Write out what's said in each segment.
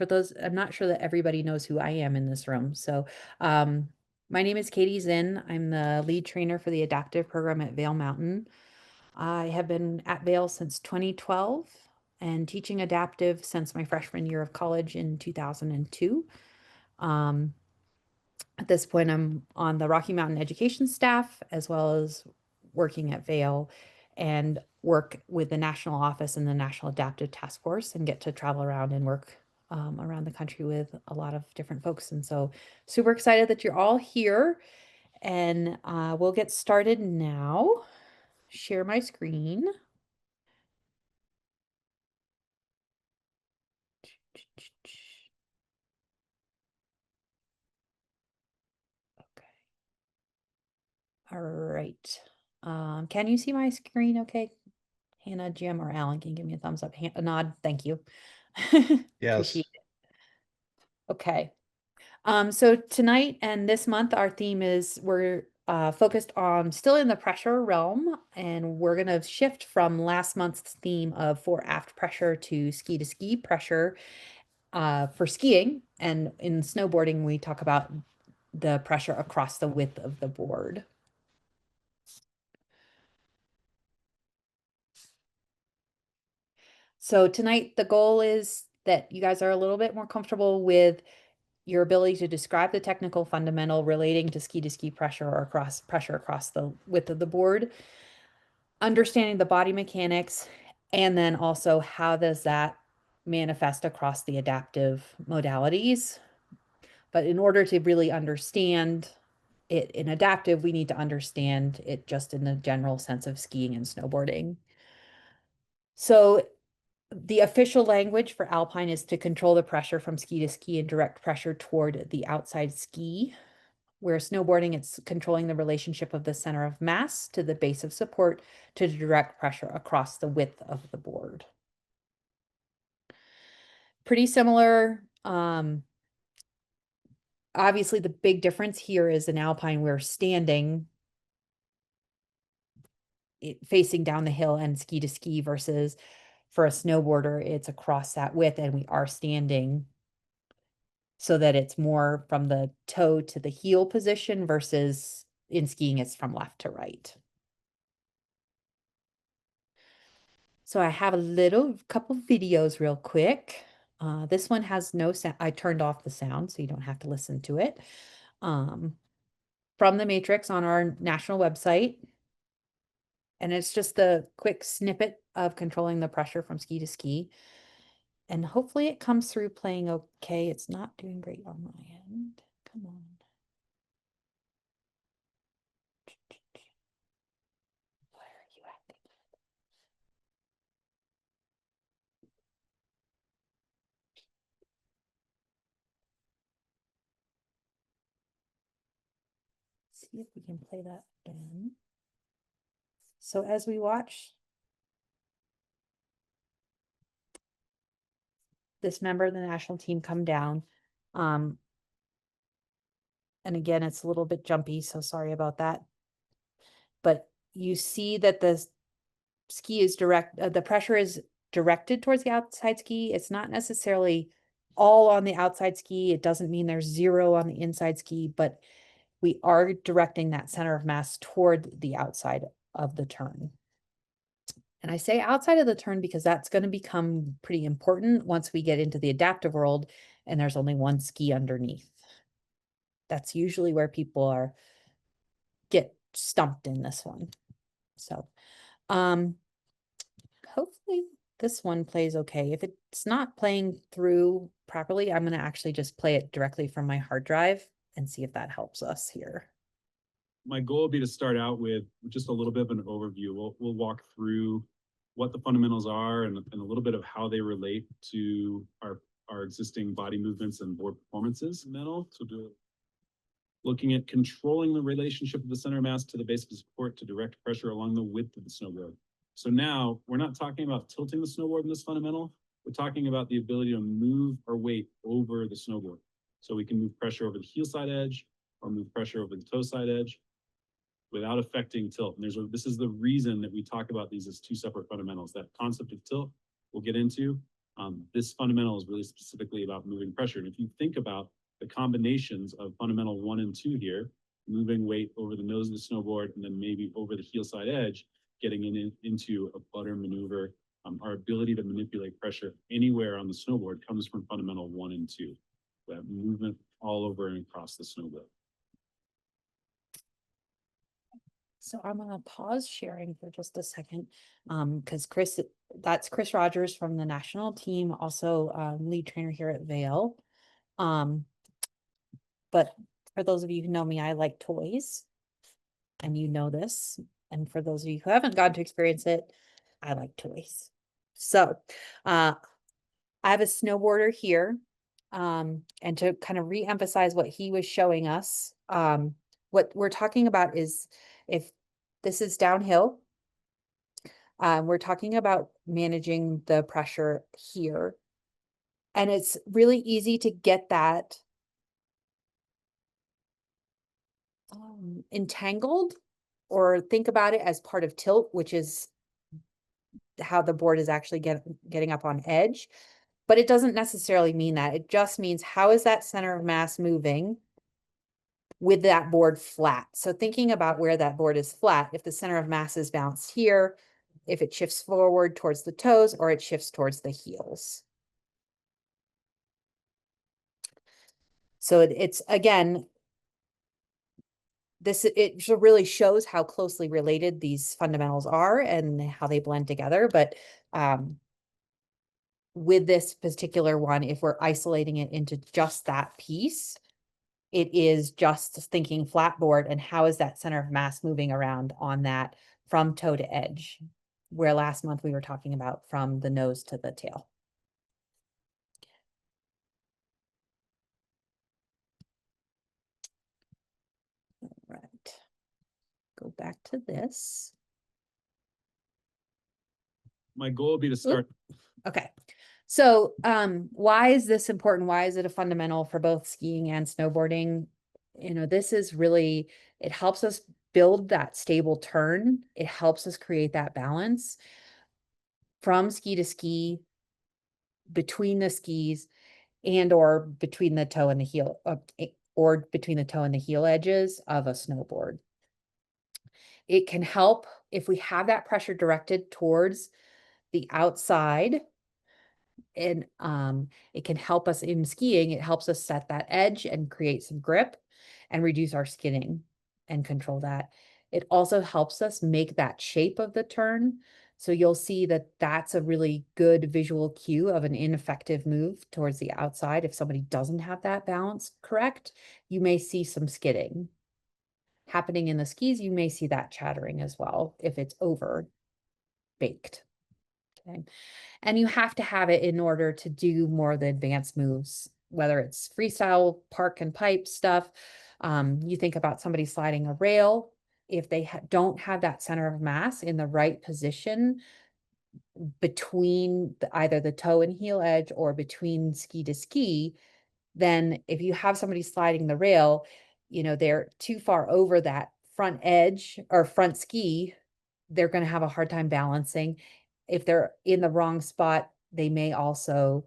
those, I'm not sure that everybody knows who I am in this room. So my name is Katie Zinn. I'm the lead trainer for the adaptive program at Vail Mountain. I have been at Vail since 2012 and teaching adaptive since my freshman year of college in 2002. At this point, I'm on the Rocky Mountain education staff as well as working at Vail and work with the national office and the National Adaptive Task Force and get to travel around and work around the country with a lot of different folks. And so super excited that you're all here, and we'll get started now. Share my screen. Okay. All right. Can you see my screen okay? Hannah, Jim, or Alan can give me a thumbs up, a nod. Thank you. Yes. Appreciate it. Okay. So tonight and this month, our theme is we're focused on still in the pressure realm, and we're going to shift from last month's theme of fore aft pressure to ski pressure for skiing. And in snowboarding, we talk about the pressure across the width of the board. So tonight, the goal is that you guys are a little bit more comfortable with your ability to describe the technical fundamental relating to ski pressure or pressure across the width of the board, understanding the body mechanics, and then also how does that manifest across the adaptive modalities. But in order to really understand it in adaptive, we need to understand it just in the general sense of skiing and snowboarding. So the official language for alpine is to control the pressure from ski to ski and direct pressure toward the outside ski. Where snowboarding, it's controlling the relationship of the center of mass to the base of support to direct pressure across the width of the board. Pretty similar. Obviously, the big difference here is in alpine, we're standing facing down the hill and ski to ski versus for a snowboarder, it's across that width and we are standing so that it's more from the toe to the heel position versus in skiing, it's from left to right. So I have a couple videos real quick. This one has no sound. I turned off the sound so you don't have to listen to it. From the Matrix on our national website. And it's just the quick snippet of controlling the pressure from ski to ski. And hopefully it comes through playing okay. It's not doing great on my end. Come on. Why are you acting? See if we can play that again. So as we watch this member of the national team come down, and again, it's a little bit jumpy, so sorry about that. But you see that the ski is the pressure is directed towards the outside ski. It's not necessarily all on the outside ski. It doesn't mean there's zero on the inside ski, but we are directing that center of mass toward the outside of the turn. And I say outside of the turn because that's going to become pretty important once we get into the adaptive world and there's only one ski underneath. That's usually where people get stumped in this one. So, hopefully this one plays okay. If it's not playing through properly, I'm going to actually just play it directly from my hard drive and see if that helps us here. My goal would be to start out with just a little bit of an overview. We'll walk through what the fundamentals are and a little bit of how they relate to our existing body movements and board performances. Looking at controlling the relationship of the center mass to the base of support to direct pressure along the width of the snowboard. So now we're not talking about tilting the snowboard in this fundamental. We're talking about the ability to move our weight over the snowboard. So we can move pressure over the heel side edge or move pressure over the toe side edge without affecting tilt. And this is the reason that we talk about these as two separate fundamentals. That concept of tilt we'll get into, This fundamental is really specifically about moving pressure. And if you think about the combinations of fundamental 1 and 2 here, moving weight over the nose of the snowboard and then maybe over the heel side edge, getting into a butter maneuver, our ability to manipulate pressure anywhere on the snowboard comes from fundamental 1 and 2, that movement all over and across the snowboard. So I'm gonna pause sharing for just a second, because that's Chris Rogers from the national team, also lead trainer here at Vail. But for those of you who know me, I like toys, and you know this. And for those of you who haven't gotten to experience it, I like toys. So, I have a snowboarder here, and to kind of re-emphasize what he was showing us, what we're talking about is if this is downhill, we're talking about managing the pressure here. And it's really easy to get that entangled, or think about it as part of tilt, which is how the board is actually getting up on edge. But it doesn't necessarily mean that. It just means, how is that center of mass moving with that board flat? So thinking about where that board is flat, if the center of mass is bounced here, if it shifts forward towards the toes or it shifts towards the heels. So it's again, it really shows how closely related these fundamentals are and how they blend together. But with this particular one, if we're isolating it into just that piece, it is just thinking flat board and how is that center of mass moving around on that from toe to edge, where last month we were talking about from the nose to the tail. All right, go back to this. My goal would be to start. Okay. So, why is this important? Why is it a fundamental for both skiing and snowboarding? You know, this is really, it helps us build that stable turn. It helps us create that balance from ski to ski, between the skis, and or between the toe and the heel, or between the toe and the heel edges of a snowboard. It can help if we have that pressure directed towards the outside, and it can help us in skiing. It helps us set that edge and create some grip and reduce our skidding and control that. It also helps us make that shape of the turn. So you'll see that that's a really good visual cue of an ineffective move towards the outside. If somebody doesn't have that balance correct, you may see some skidding happening in the skis. You may see that chattering as well if it's over baked. Okay. And you have to have it in order to do more of the advanced moves, whether it's freestyle, park and pipe stuff. You think about somebody sliding a rail. If they don't have that center of mass in the right position between either the toe and heel edge or between ski to ski, then if you have somebody sliding the rail, you know, they're too far over that front edge or front ski, they're going to have a hard time balancing. If they're in the wrong spot, they may also,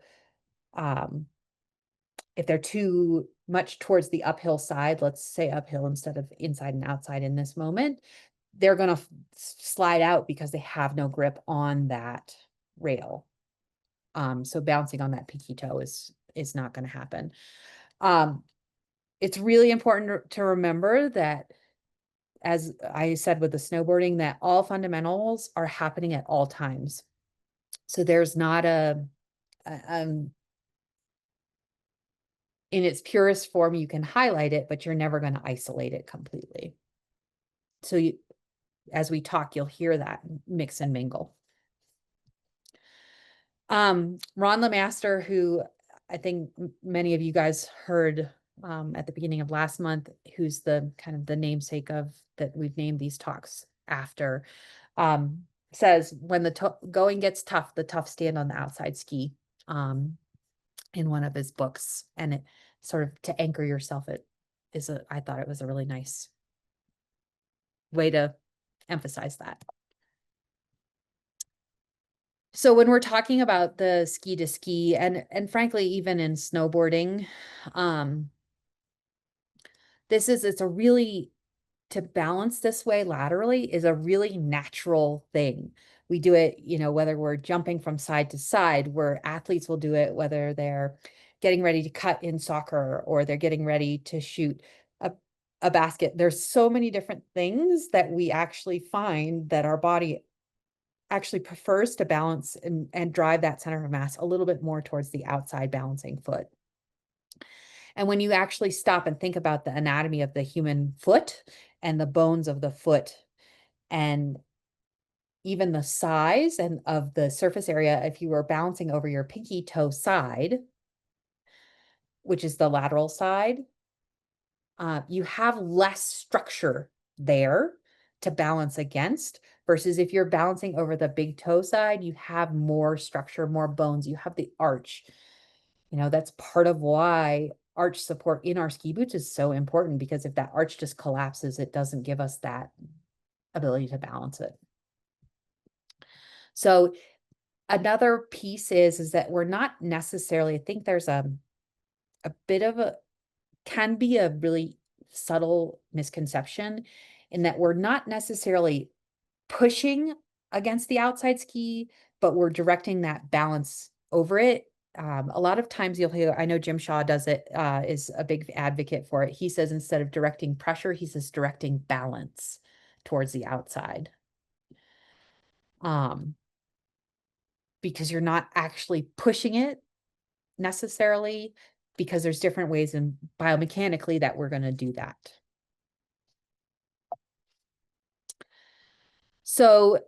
if they're too much towards the uphill side, let's say uphill instead of inside and outside in this moment, they're going to slide out because they have no grip on that rail. So bouncing on that peaky toe is not going to happen. It's really important to remember that, as I said with the snowboarding, that all fundamentals are happening at all times. So there's not in its purest form, you can highlight it, but you're never going to isolate it completely. So as we talk, you'll hear that mix and mingle. Ron LeMaster, who I think many of you guys heard at the beginning of last month, who's the kind of the namesake of that we've named these talks after, says when the going gets tough, the tough stand on the outside ski, in one of his books. And it sort of to anchor yourself, I thought it was a really nice way to emphasize that. So when we're talking about the ski to ski and frankly, even in snowboarding, it's a really, to balance this way laterally is a really natural thing. We do it, whether we're jumping from side to side, where athletes will do it, whether they're getting ready to cut in soccer or they're getting ready to shoot a, a basket. There's so many different things that we actually find that our body actually prefers to balance and drive that center of mass a little bit more towards the outside balancing foot. And when you actually stop and think about the anatomy of the human foot and the bones of the foot and even the size and of the surface area, if you were bouncing over your pinky toe side, which is the lateral side, you have less structure there to balance against versus if you're bouncing over the big toe side, you have more structure, more bones, you have the arch. That's part of why arch support in our ski boots is so important, because if that arch just collapses, it doesn't give us that ability to balance it. So another piece is that we're not necessarily, I think there's a bit of can be a really subtle misconception in that we're not necessarily pushing against the outside ski, but we're directing that balance over it. A lot of times you'll hear, I know Jim Shaw does it, is a big advocate for it. He says instead of directing pressure, he says directing balance towards the outside. Because you're not actually pushing it necessarily, because there's different ways in biomechanically that we're going to do that. So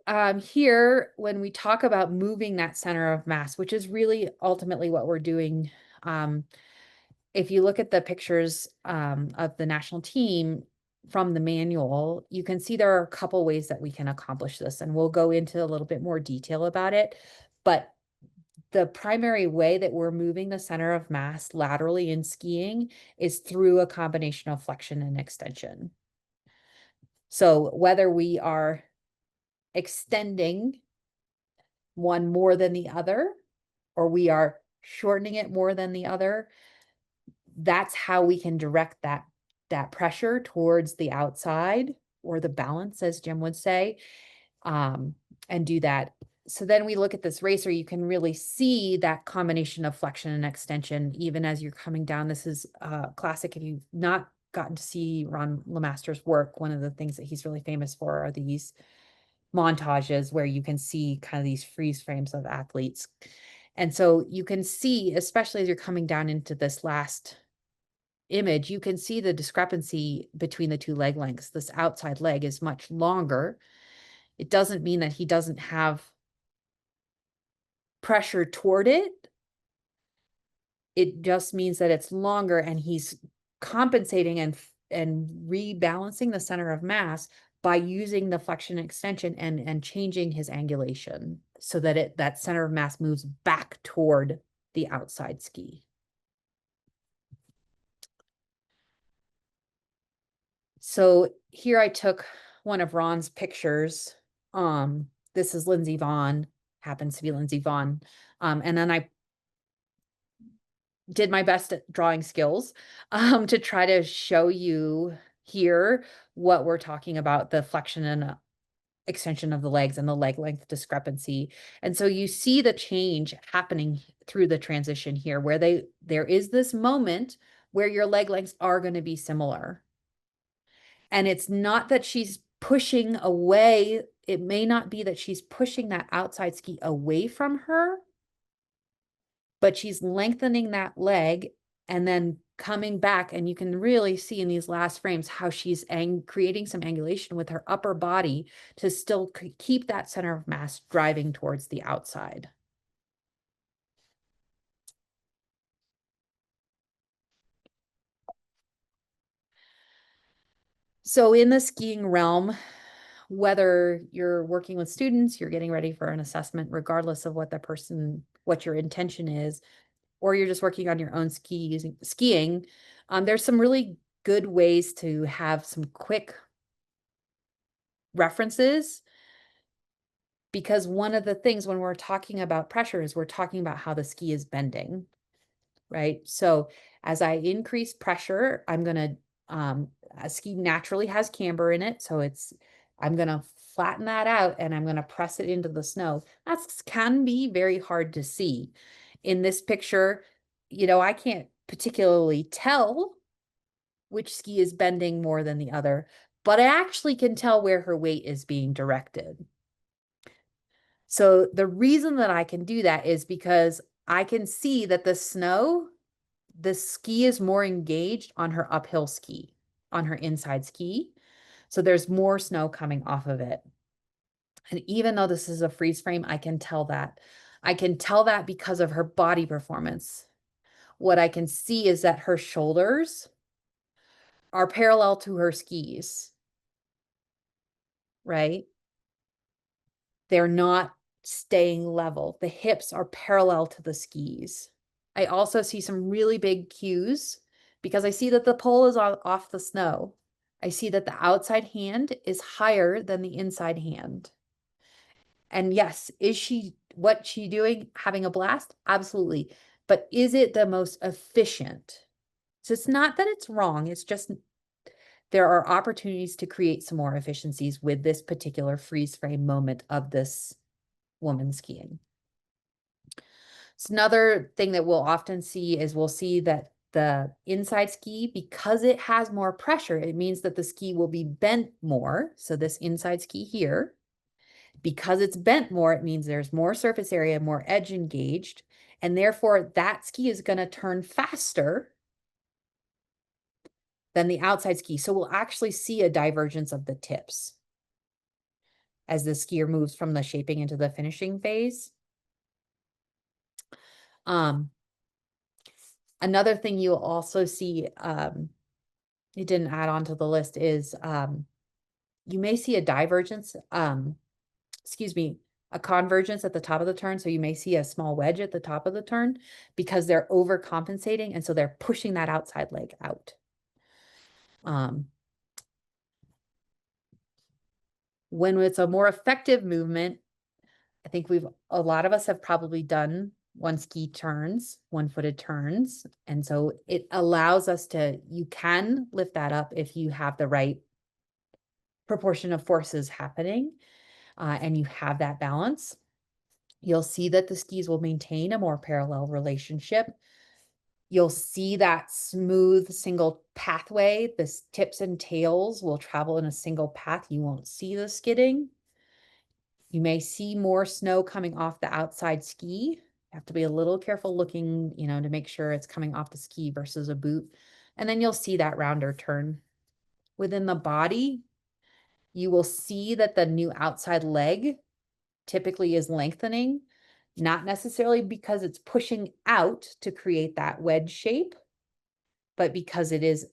here, when we talk about moving that center of mass, which is really ultimately what we're doing, if you look at the pictures of the national team from the manual, you can see there are a couple ways that we can accomplish this, and we'll go into a little bit more detail about it. But the primary way that we're moving the center of mass laterally in skiing is through a combination of flexion and extension. So whether we are extending one more than the other, or we are shortening it more than the other, that's how we can direct that pressure towards the outside, or the balance, as Jim would say, and do that. So then we look at this racer, you can really see that combination of flexion and extension, even as you're coming down. This is classic. If you've not gotten to see Ron LeMaster's work, one of the things that he's really famous for are these montages where you can see kind of these freeze frames of athletes. And so you can see, especially as you're coming down into this last image, you can see the discrepancy between the two leg lengths. This outside leg is much longer. It doesn't mean that he doesn't have pressure toward it. It just means that it's longer, and he's compensating and rebalancing the center of mass by using the flexion extension and changing his angulation so that that center of mass moves back toward the outside ski. So here I took one of Ron's pictures. This is Lindsey Vonn, happens to be Lindsey Vonn. And then I did my best at drawing skills to try to show you here what we're talking about, the flexion and extension of the legs and the leg length discrepancy. And so you see the change happening through the transition here, where there is this moment where your leg lengths are going to be similar. And it's not that she's pushing away. It may not be that she's pushing that outside ski away from her, but she's lengthening that leg and then coming back. And you can really see in these last frames how she's creating some angulation with her upper body to still keep that center of mass driving towards the outside. So in the skiing realm, whether you're working with students, you're getting ready for an assessment, regardless of what your intention is, or you're just working on your own skiing, there's some really good ways to have some quick references because one of the things when we're talking about pressure is we're talking about how the ski is bending, right? So as I increase pressure, I'm going to, a ski naturally has camber in it. So I'm going to flatten that out and I'm going to press it into the snow. That can be very hard to see. In this picture, I can't particularly tell which ski is bending more than the other, but I actually can tell where her weight is being directed. So the reason that I can do that is because I can see that the ski is more engaged on her uphill ski, on her inside ski. So there's more snow coming off of it. And even though this is a freeze frame, I can tell that. I can tell that because of her body performance. What I can see is that her shoulders are parallel to her skis, right? They're not staying level. The hips are parallel to the skis. I also see some really big cues because I see that the pole is off the snow. I see that the outside hand is higher than the inside hand. And yes, what she doing? Having a blast? Absolutely. But is it the most efficient? So it's not that it's wrong. It's just there are opportunities to create some more efficiencies with this particular freeze frame moment of this woman skiing. So another thing that we'll often see is we'll see that the inside ski, because it has more pressure, it means that the ski will be bent more. So this inside ski here, because it's bent more, it means there's more surface area, more edge engaged, and therefore that ski is going to turn faster than the outside ski. So we'll actually see a divergence of the tips as the skier moves from the shaping into the finishing phase. Another thing you'll also see, it didn't add on to the list, is you may see a divergence, a convergence at the top of the turn. So you may see a small wedge at the top of the turn because they're overcompensating. And so they're pushing that outside leg out. When it's a more effective movement, I think a lot of us have probably done one-footed turns. And so it allows us you can lift that up if you have the right proportion of forces happening and you have that balance. You'll see that the skis will maintain a more parallel relationship. You'll see that smooth single pathway. The tips and tails will travel in a single path. You won't see the skidding. You may see more snow coming off the outside ski. You have to be a little careful looking, to make sure it's coming off the ski versus a boot. And then you'll see that rounder turn. Within the body, you will see that the new outside leg typically is lengthening, not necessarily because it's pushing out to create that wedge shape, but because it is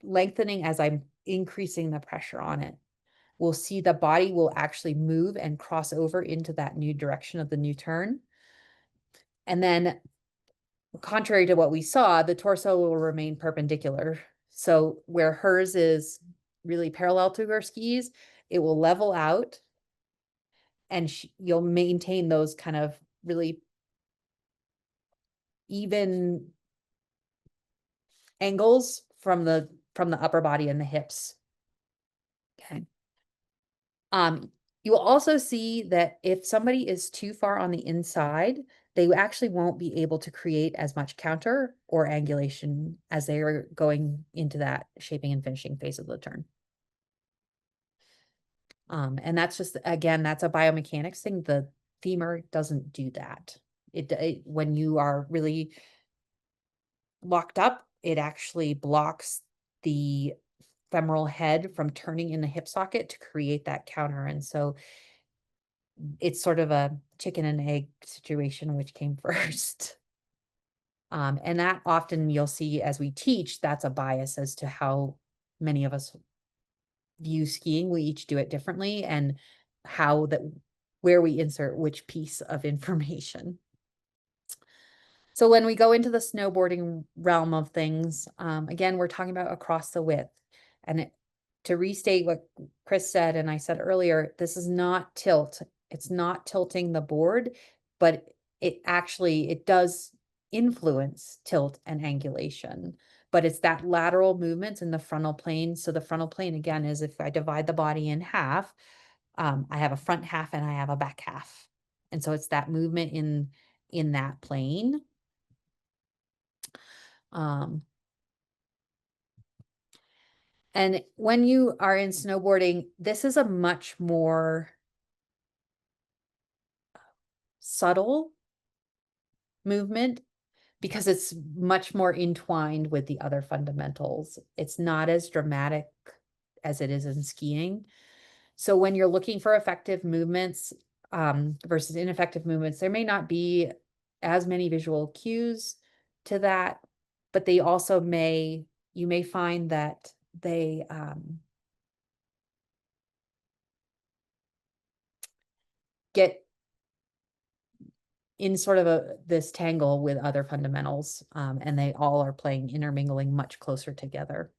lengthening as I'm increasing the pressure on it. We'll see the body will actually move and cross over into that new direction of the new turn. And then, contrary to what we saw, the torso will remain perpendicular. So where hers is really parallel to her skis, it will level out and you'll maintain those kind of really even angles from the upper body and the hips. Okay. You will also see that if somebody is too far on the inside, they actually won't be able to create as much counter or angulation as they are going into that shaping and finishing phase of the turn. And that's just, again, that's a biomechanics thing. The femur doesn't do that. When you are really locked up, it actually blocks the femoral head from turning in the hip socket to create that counter. And so it's sort of a chicken and egg situation, which came first. And that often you'll see as we teach, that's a bias as to how many of us view skiing. We each do it differently and where we insert which piece of information. So when we go into the snowboarding realm of things, again, we're talking about across the width. And to restate what Chris said, and I said earlier, this is not tilt. It's not tilting the board, but it does influence tilt and angulation, but it's that lateral movements in the frontal plane. So the frontal plane again is if I divide the body in half, I have a front half and I have a back half. And so it's that movement in that plane. And when you are in snowboarding, this is a much more subtle movement because it's much more entwined with the other fundamentals. It's not as dramatic as it is in skiing. So when you're looking for effective movements versus ineffective movements, there may not be as many visual cues to that, but they also you may find that they get in sort of this tangle with other fundamentals, and they all are playing intermingling much closer together.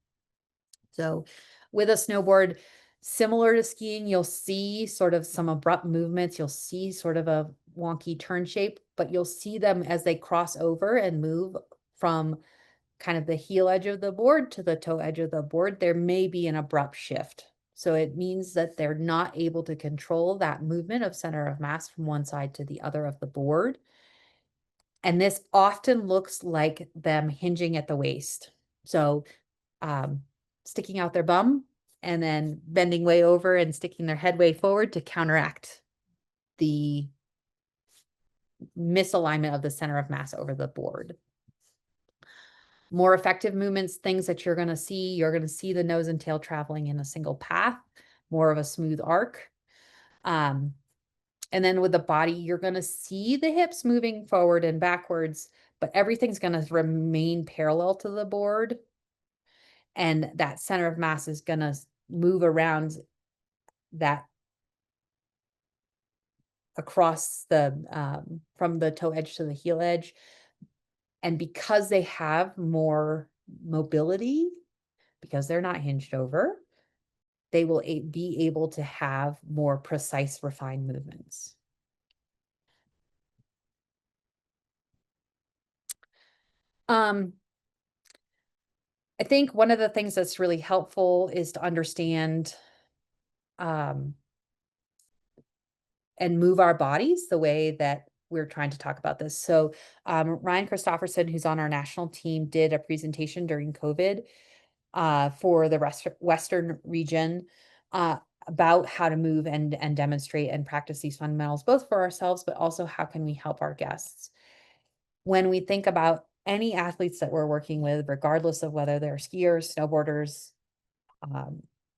So with a snowboard, similar to skiing, you'll see sort of some abrupt movements. You'll see sort of a wonky turn shape, but you'll see them as they cross over and move from kind of the heel edge of the board to the toe edge of the board. There may be an abrupt shift. So it means that they're not able to control that movement of center of mass from one side to the other of the board. And this often looks like them hinging at the waist. So sticking out their bum and then bending way over and sticking their head way forward to counteract the misalignment of the center of mass over the board. More effective movements, things that you're going to see the nose and tail traveling in a single path, more of a smooth arc. And then with the body, you're going to see the hips moving forward and backwards, but everything's going to remain parallel to the board. And that center of mass is going to move around that across the from the toe edge to the heel edge. And because they have more mobility, because they're not hinged over, they will be able to have more precise, refined movements. I think one of the things that's really helpful is to understand and move our bodies the way that we're trying to talk about this. So Ryan Christopherson, who's on our national team, did a presentation during COVID for the Western region about how to move and demonstrate and practice these fundamentals, both for ourselves, but also how can we help our guests. When we think about any athletes that we're working with, regardless of whether they're skiers, snowboarders,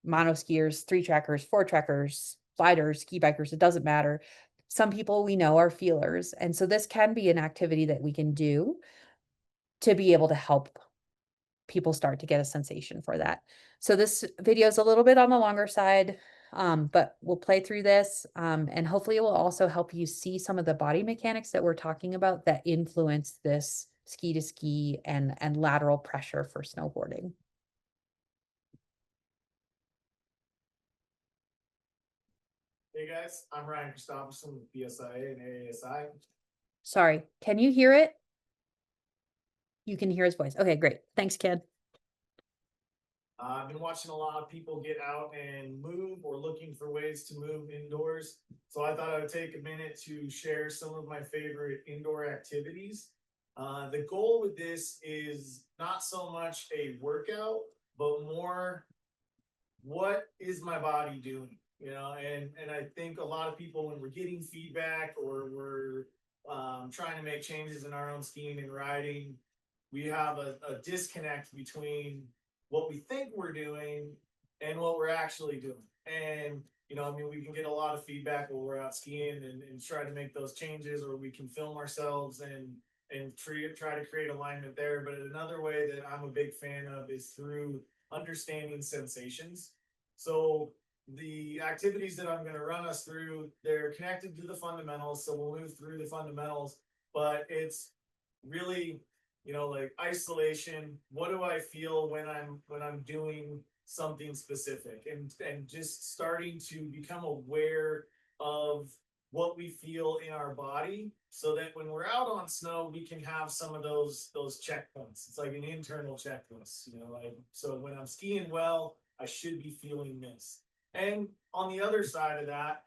mono skiers, 3-trackers, 4-trackers, sliders, ski bikers, it doesn't matter. Some people we know are feelers. And so this can be an activity that we can do to be able to help people start to get a sensation for that. So this video is a little bit on the longer side, but we'll play through this and hopefully it will also help you see some of the body mechanics that we're talking about that influence this ski to ski and lateral pressure for snowboarding. Hey guys, I'm Ryan Christopherson with PSIA and AASI. Sorry, can you hear it? You can hear his voice. Okay, great. Thanks, kid. I've been watching a lot of people get out and move or looking for ways to move indoors. So I thought I would take a minute to share some of my favorite indoor activities. The goal with this is not so much a workout, but more what is my body doing? You know, and I think a lot of people, when we're getting feedback or we're trying to make changes in our own skiing and riding, we have a disconnect between what we think we're doing and what we're actually doing. And, you know, I mean, we can get a lot of feedback while we're out skiing and try to make those changes, or we can film ourselves and try to create alignment there. But another way that I'm a big fan of is through understanding sensations. So the activities that I'm going to run us through, they're connected to the fundamentals. So we'll move through the fundamentals, but it's really, you know, like isolation. What do I feel when I'm doing something specific, and just starting to become aware of what we feel in our body, so that when we're out on snow, we can have some of those checkpoints. It's like an internal checklist, you know, like, so when I'm skiing well, I should be feeling this. And on the other side of that,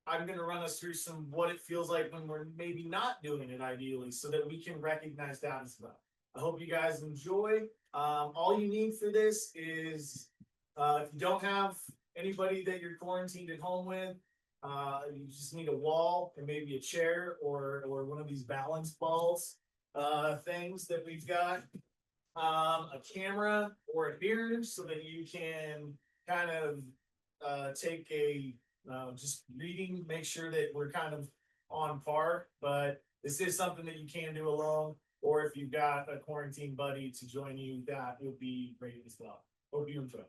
I'm going to run us through some what it feels like when we're maybe not doing it ideally, so that we can recognize that as well. I hope you guys enjoy. All you need for this is, if you don't have anybody that you're quarantined at home with, you just need a wall and maybe a chair, or one of these balance balls things that we've got, a camera or a mirror, so that you can kind of take a just reading, make sure that we're kind of on par. But this is something that you can do alone, or if you've got a quarantine buddy to join you, that would be great as well. Hope you enjoy.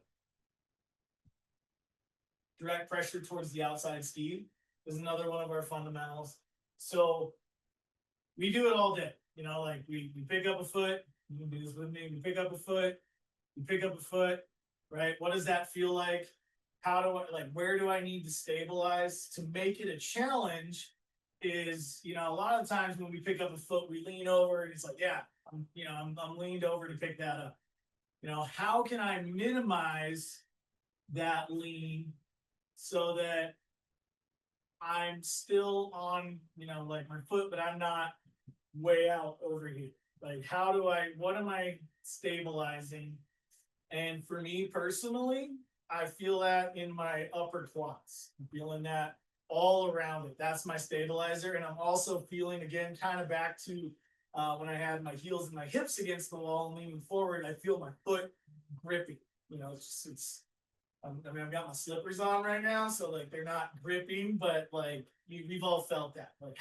Direct pressure towards the outside ski is another one of our fundamentals. So we do it all day, you know, like we pick up a foot, you can do this with me, we pick up a foot, you pick up a foot, right? What does that feel like? How do I, like, where do I need to stabilize to make it a challenge? Is, you know, a lot of times when we pick up a foot, we lean over and it's like, yeah, I'm leaned over to pick that up. You know, how can I minimize that lean so that I'm still on, you know, like my foot, but I'm not way out over here? Like, what am I stabilizing? And for me personally, I feel that in my upper quads. I'm feeling that all around it. That's my stabilizer. And I'm also feeling, again, kind of back to when I had my heels and my hips against the wall and leaning forward, I feel my foot gripping. You know, I mean, I've got my slippers on right now, so like they're not gripping, but like we've all felt that. Like,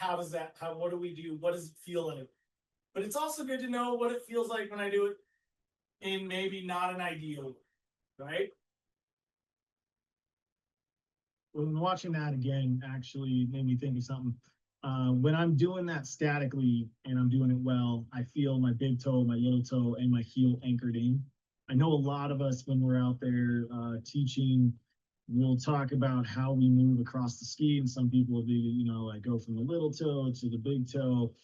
what do we do? What does it feel like? But it's also good to know what it feels like when I do it in maybe not an ideal way, right? When watching that again actually made me think of something. When I'm doing that statically and I'm doing it well, I feel my big toe, my little toe, and my heel anchored in. I know a lot of us, when we're out there teaching, we'll talk about how we move across the ski, and some people will be, you know, like go from the little toe to the big toe,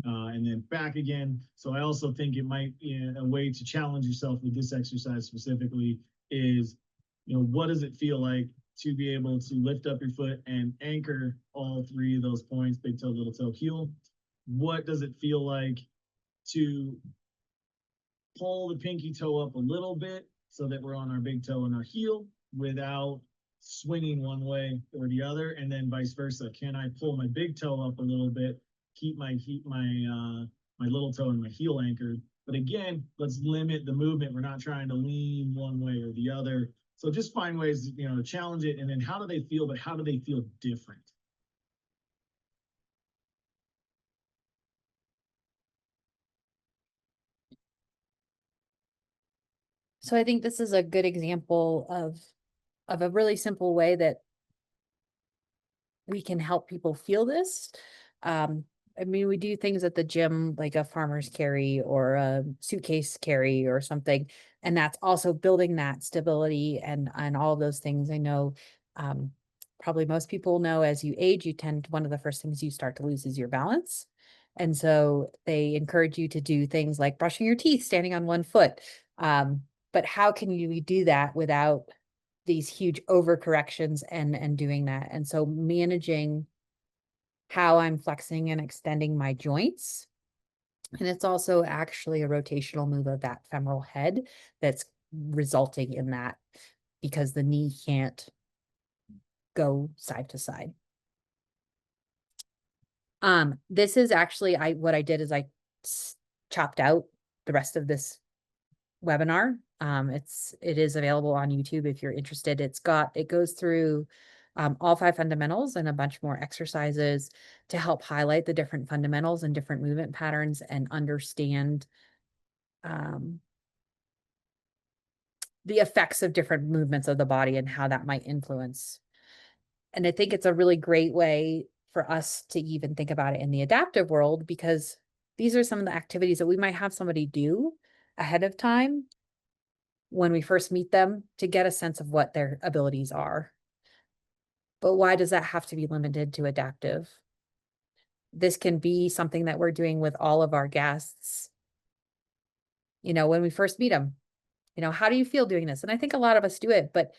and then back again. So I also think it might be a way to challenge yourself with this exercise specifically is, you know, what does it feel like to be able to lift up your foot and anchor all three of those points, big toe, little toe, heel? What does it feel like to pull the pinky toe up a little bit so that we're on our big toe and our heel without swinging one way or the other? And then vice versa. Can I pull my big toe up a little bit, keep my little toe and my heel anchored? But again, let's limit the movement. We're not trying to lean one way or the other. So just find ways, you know, to challenge it. And then how do they feel, but how do they feel different? So I think this is a good example of a really simple way that we can help people feel this. I mean, we do things at the gym, like a farmer's carry or a suitcase carry or something, and that's also building that stability and all those things. I know, probably most people know as you age, one of the first things you start to lose is your balance. And so they encourage you to do things like brushing your teeth, standing on one foot. But how can you do that without these huge overcorrections and doing that? And so managing how I'm flexing and extending my joints. And it's also actually a rotational move of that femoral head that's resulting in that, because the knee can't go side to side. This is actually, what I did is I chopped out the rest of this webinar. It is available on YouTube if you're interested. It goes through all 5 fundamentals and a bunch more exercises to help highlight the different fundamentals and different movement patterns and understand the effects of different movements of the body and how that might influence. And I think it's a really great way for us to even think about it in the adaptive world, because these are some of the activities that we might have somebody do ahead of time when we first meet them to get a sense of what their abilities are. But why does that have to be limited to adaptive? This can be something that we're doing with all of our guests. You know, when we first meet them, you know, how do you feel doing this? And I think a lot of us do it, but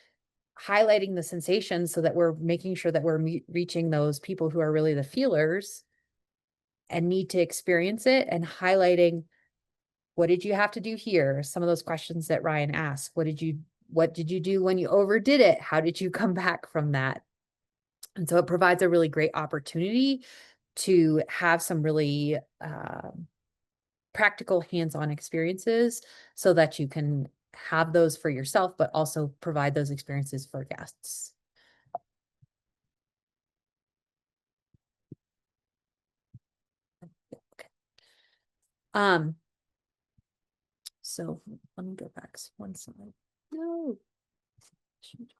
highlighting the sensations so that we're making sure that we're reaching those people who are really the feelers and need to experience it, and highlighting, what did you have to do here? Some of those questions that Ryan asked. What did you do when you overdid it? How did you come back from that? And so it provides a really great opportunity to have some really practical hands-on experiences so that you can have those for yourself, but also provide those experiences for guests. Okay. So let me go back one slide. No. Shoot.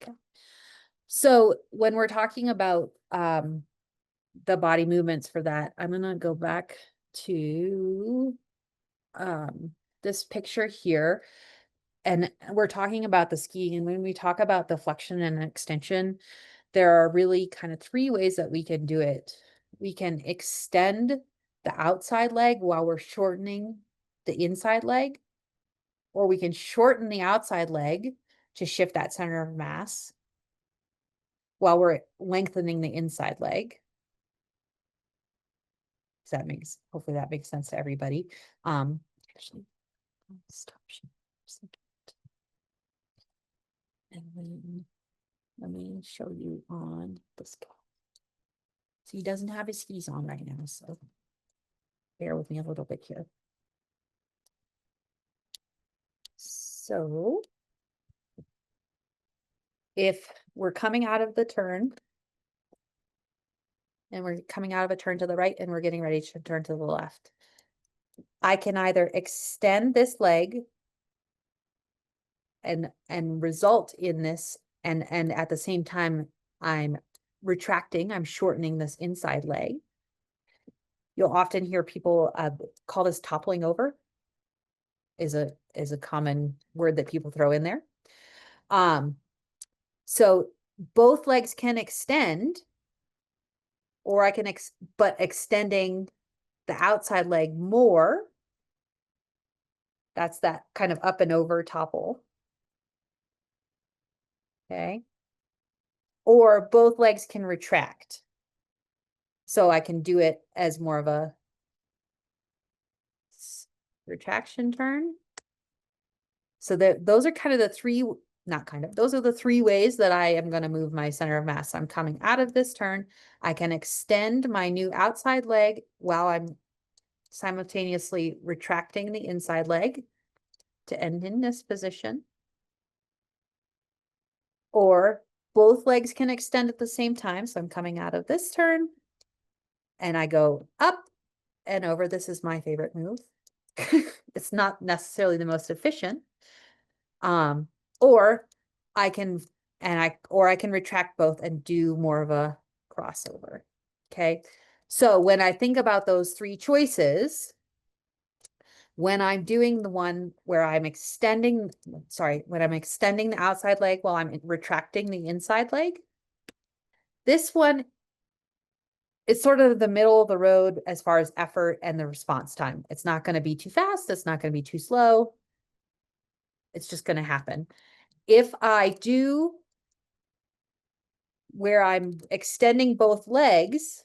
Okay. So when we're talking about the body movements for that, I'm gonna go back to this picture here. And we're talking about the skiing. And when we talk about the flexion and extension, there are really kind of three ways that we can do it. We can extend the outside leg while we're shortening the inside leg, or we can shorten the outside leg to shift that center of mass while we're lengthening the inside leg. So that makes, hopefully that makes sense to everybody. Actually, stop sharing. And then let me show you on this guy. So he doesn't have his skis on right now, so bear with me a little bit here. So if we're coming out of the turn and we're coming out of a turn to the right and we're getting ready to turn to the left, I can either extend this leg and result in this, and at the same time I'm retracting, I'm shortening this inside leg. You'll often hear people call this toppling over, is a common word that people throw in there. So both legs can extend, or I can but extending the outside leg more. That's that kind of up and over topple. Okay. Or both legs can retract. So I can do it as more of a retraction turn. So those are kind of the three, not kind of, those are the three ways that I am going to move my center of mass. I'm coming out of this turn. I can extend my new outside leg while I'm simultaneously retracting the inside leg to end in this position. Or both legs can extend at the same time. So I'm coming out of this turn and I go up and over. This is my favorite move. It's not necessarily the most efficient. Or I can, or I can retract both and do more of a crossover. Okay. So when I think about those three choices, when I'm doing the one where I'm extending, when I'm extending the outside leg while I'm retracting the inside leg, this one is sort of the middle of the road as far as effort and the response time. It's not going to be too fast. It's not going to be too slow. It's just going to happen. If I do where I'm extending both legs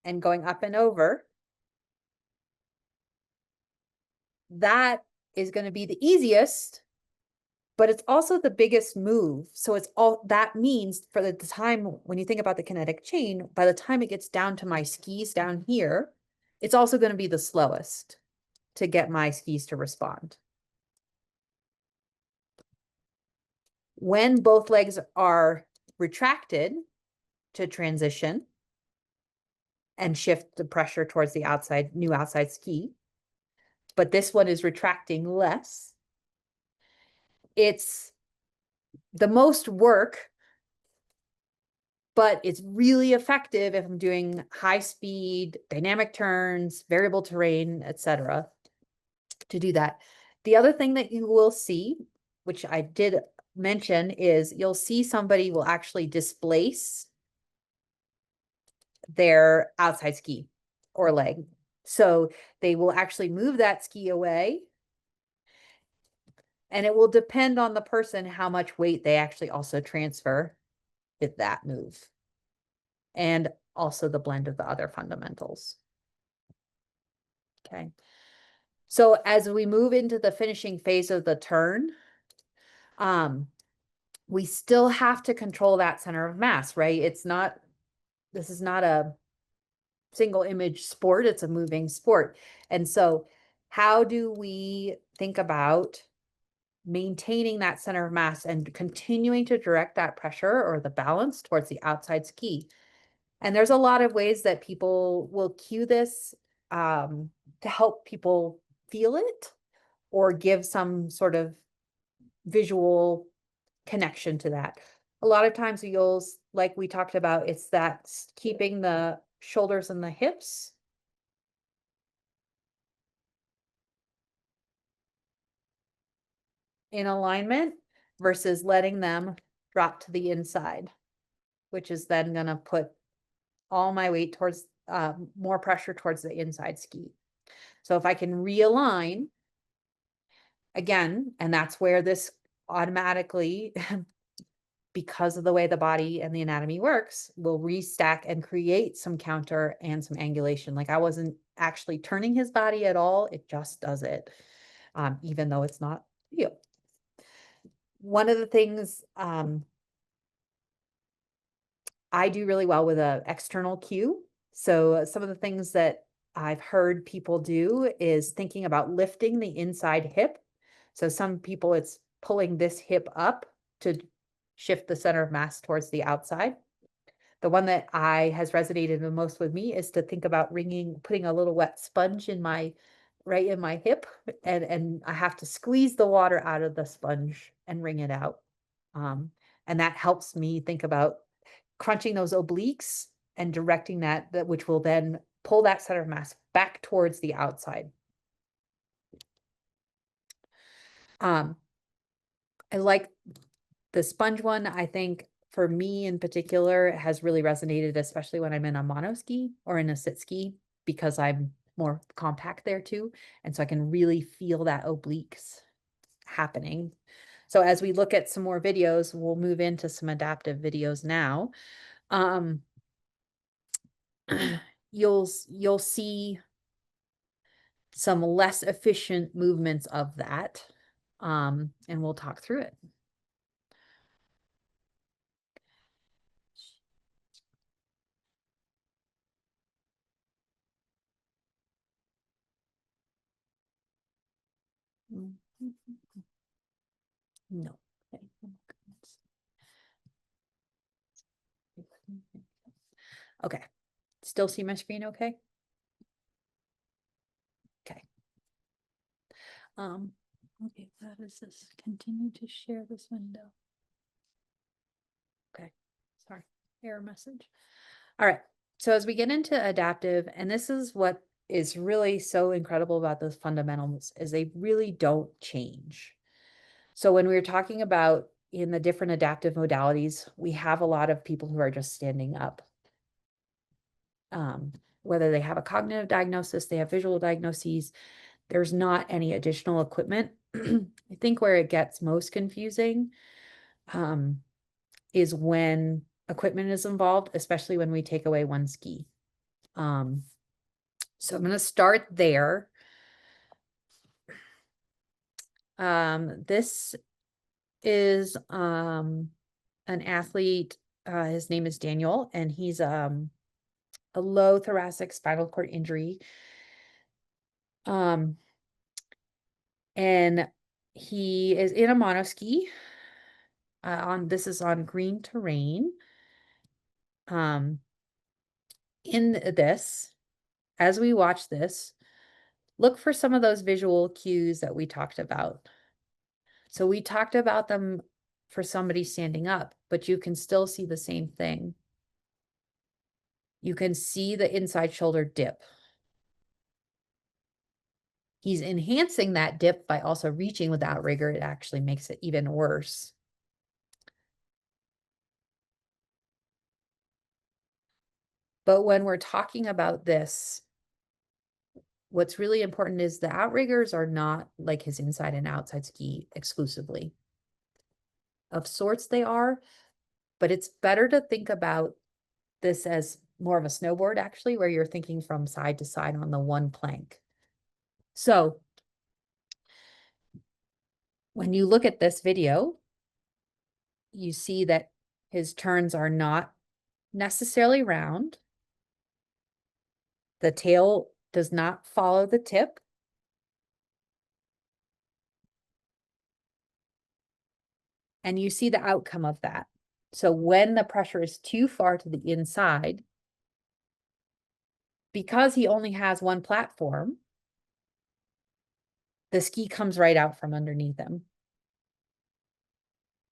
and going up and over, that is going to be the easiest, but it's also the biggest move. So it's all that means for the time when you think about the kinetic chain, by the time it gets down to my skis down here, it's also going to be the slowest to get my skis to respond. When both legs are retracted to transition and shift the pressure towards the outside, new outside ski, but this one is retracting less, it's the most work, but it's really effective if I'm doing high speed, dynamic turns, variable terrain, etc. to do that. The other thing that you will see, which I did mention is you'll see somebody will actually displace their outside ski or leg. So they will actually move that ski away. And it will depend on the person how much weight they actually also transfer with that move. And also the blend of the other fundamentals. Okay. So as we move into the finishing phase of the turn, we still have to control that center of mass, right? This is not a single image sport, it's a moving sport. And so how do we think about maintaining that center of mass and continuing to direct that pressure or the balance towards the outside ski? And there's a lot of ways that people will cue this to help people feel it or give some sort of visual connection to that. A lot of times like we talked about, it's that keeping the shoulders and the hips in alignment versus letting them drop to the inside, which is then going to put all my weight towards more pressure towards the inside ski. So if I can realign again, and that's where this automatically, because of the way the body and the anatomy works, will restack and create some counter and some angulation. Like I wasn't actually turning his body at all. It just does it, even though it's not real. One of the things I do really well with an external cue. So some of the things that I've heard people do is thinking about lifting the inside hip. So some people, it's pulling this hip up to shift the center of mass towards the outside. The one that has resonated the most with me is to think about putting a little wet sponge right in my hip, and I have to squeeze the water out of the sponge and wring it out. And that helps me think about crunching those obliques and directing that which will then pull that center of mass back towards the outside. I like the sponge one. I think for me in particular, it has really resonated, especially when I'm in a mono ski or in a sit ski, because I'm more compact there too. And so I can really feel that obliques happening. So as we look at some more videos, we'll move into some adaptive videos now. You'll see some less efficient movements of that. And we'll talk through it. No. Okay. Still see my screen okay? Okay. Okay, that is this. Continue to share this window. Okay, sorry, error message. All right, so as we get into adaptive, and this is what is really so incredible about those fundamentals, is they really don't change. So when we were talking about in the different adaptive modalities, we have a lot of people who are just standing up. Whether they have a cognitive diagnosis, they have visual diagnoses, there's not any additional equipment. I think where it gets most confusing is when equipment is involved, especially when we take away one ski. So I'm going to start there. This is an athlete. His name is Daniel, and he's a low thoracic spinal cord injury. And he is in a monoski. This is on green terrain. In this, as we watch this, look for some of those visual cues that we talked about. So we talked about them for somebody standing up, but you can still see the same thing. You can see the inside shoulder dip. He's enhancing that dip by also reaching without rigor. It actually makes it even worse. But when we're talking about this, what's really important is the outriggers are not like his inside and outside ski exclusively. Of sorts they are, but it's better to think about this as more of a snowboard actually, where you're thinking from side to side on the one plank. So when you look at this video, you see that his turns are not necessarily round. The tail does not follow the tip. And you see the outcome of that. So when the pressure is too far to the inside, because he only has one platform, the ski comes right out from underneath him.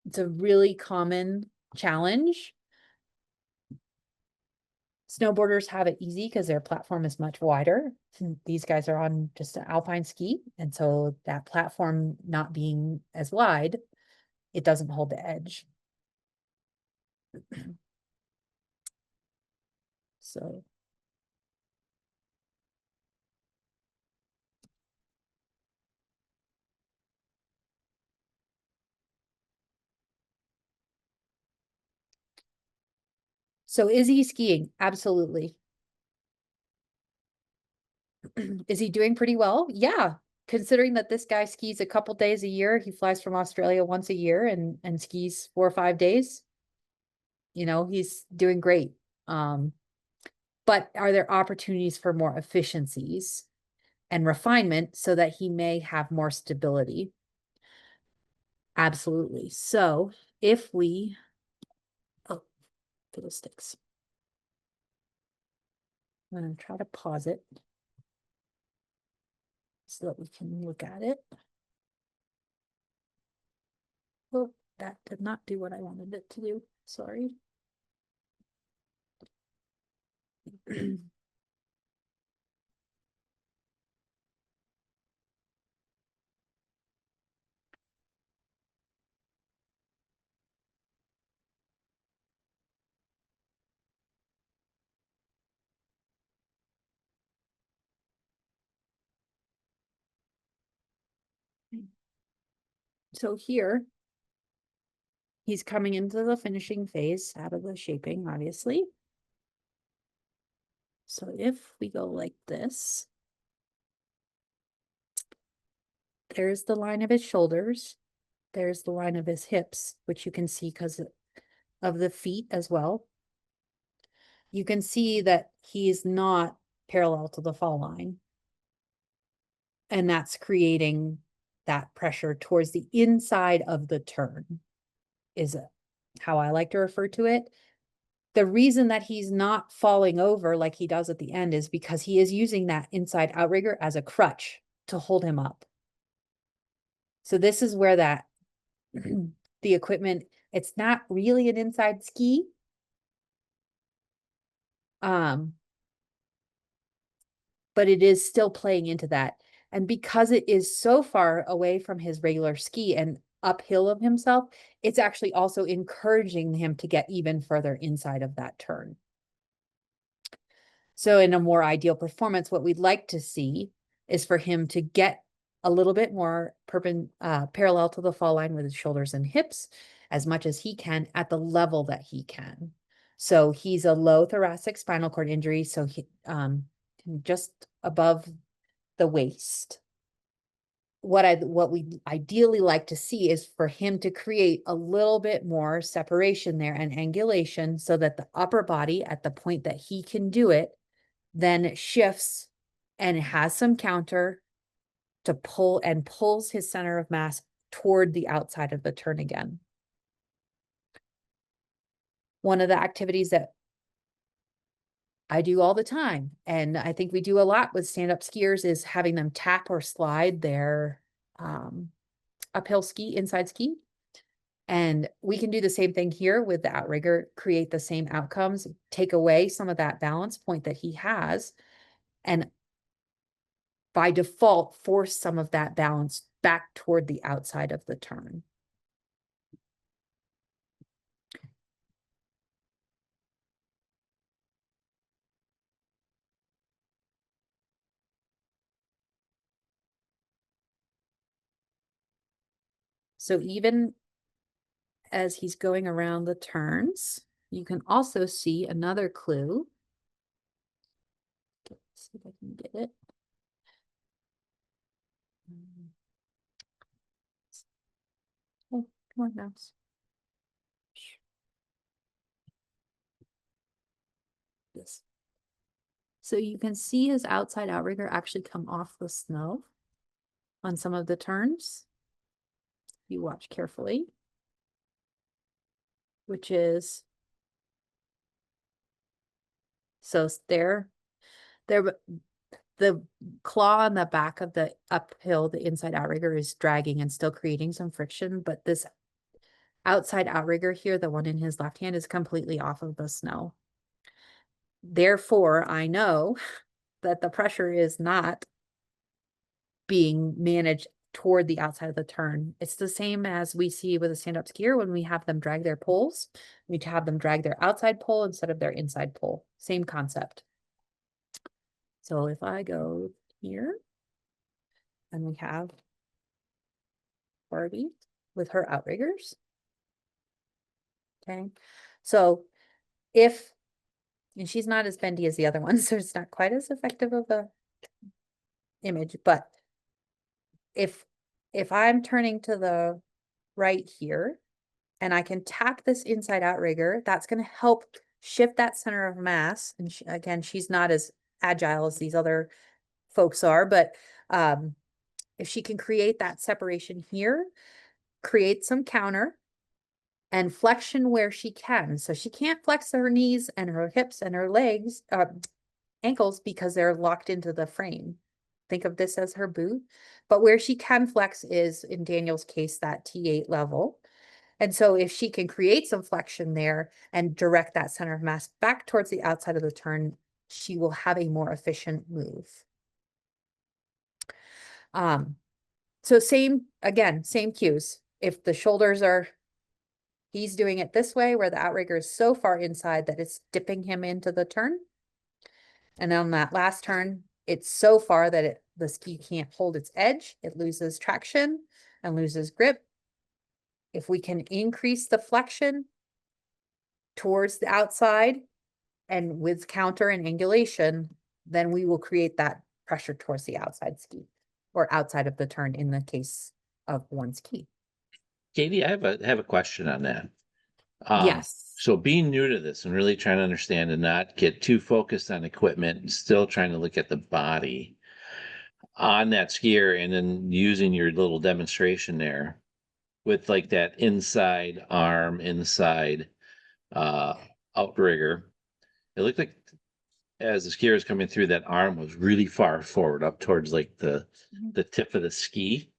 It's a really common challenge. Snowboarders have it easy because their platform is much wider. These guys are on just an alpine ski. And so that platform not being as wide, it doesn't hold the edge. So is he skiing? Absolutely. Is he doing pretty well? Yeah. Considering that this guy skis a couple days a year, he flies from Australia once a year and skis 4 or 5 days. You know, he's doing great. But are there opportunities for more efficiencies and refinement so that he may have more stability? Absolutely. So if we, oh, fiddlesticks. I'm going to try to pause it so that we can look at it. Oh, that did not do what I wanted it to do. Sorry. So here, he's coming into the finishing phase out of the shaping, obviously. So if we go like this, there's the line of his shoulders. There's the line of his hips, which you can see because of the feet as well. You can see that he's not parallel to the fall line. And that's creating that pressure towards the inside of the turn, is how I like to refer to it. The reason that he's not falling over like he does at the end is because he is using that inside outrigger as a crutch to hold him up. So this is where that the equipment, it's not really an inside ski. But it is still playing into that. And because it is so far away from his regular ski and uphill of himself, it's actually also encouraging him to get even further inside of that turn. So in a more ideal performance, what we'd like to see is for him to get a little bit more parallel to the fall line with his shoulders and hips as much as he can at the level that he can. So he's a low thoracic spinal cord injury. So he just above the waist. What we ideally like to see is for him to create a little bit more separation there and angulation so that the upper body at the point that he can do it then shifts and has some counter to pull and pulls his center of mass toward the outside of the turn again. One of the activities that I do all the time, and I think we do a lot with stand-up skiers, is having them tap or slide their uphill ski, inside ski. And we can do the same thing here with the outrigger, create the same outcomes, take away some of that balance point that he has, and by default, force some of that balance back toward the outside of the turn. So even as he's going around the turns, you can also see another clue. Let's see if I can get it. Oh, come on, mouse. This. So you can see his outside outrigger actually come off the snow on some of the turns. You watch carefully, which is so there, the claw on the back of the uphill, the inside outrigger is dragging and still creating some friction, but this outside outrigger here, the one in his left hand, is completely off of the snow. Therefore, I know that the pressure is not being managed toward the outside of the turn. It's the same as we see with a stand-up skier when we have them drag their poles. We have them drag their outside pole instead of their inside pole. Same concept. So if I go here, and we have Barbie with her outriggers. Okay, so if, and she's not as bendy as the other one, so it's not quite as effective of a image, but if I'm turning to the right here, and I can tap this inside outrigger, that's going to help shift that center of mass. And again, she's not as agile as these other folks are, but if she can create that separation here, create some counter and flexion where she can. So she can't flex her knees and her hips and her legs, ankles, because they're locked into the frame. Think of this as her boot, but where she can flex is, in Daniel's case, that T8 level. And so if she can create some flexion there and direct that center of mass back towards the outside of the turn, she will have a more efficient move. So same cues. If the shoulders are, he's doing it this way where the outrigger is so far inside that it's dipping him into the turn. And on that last turn, it's so far that the ski can't hold its edge. It loses traction and loses grip. If we can increase the flexion towards the outside and with counter and angulation, then we will create that pressure towards the outside ski or outside of the turn in the case of one ski. Katie, I have a question on that. Yes. So being new to this and really trying to understand and not get too focused on equipment and still trying to look at the body on that skier, and then using your little demonstration there with like that inside arm, inside outrigger. It looked like as the skier was coming through, that arm was really far forward up towards like the tip of the ski.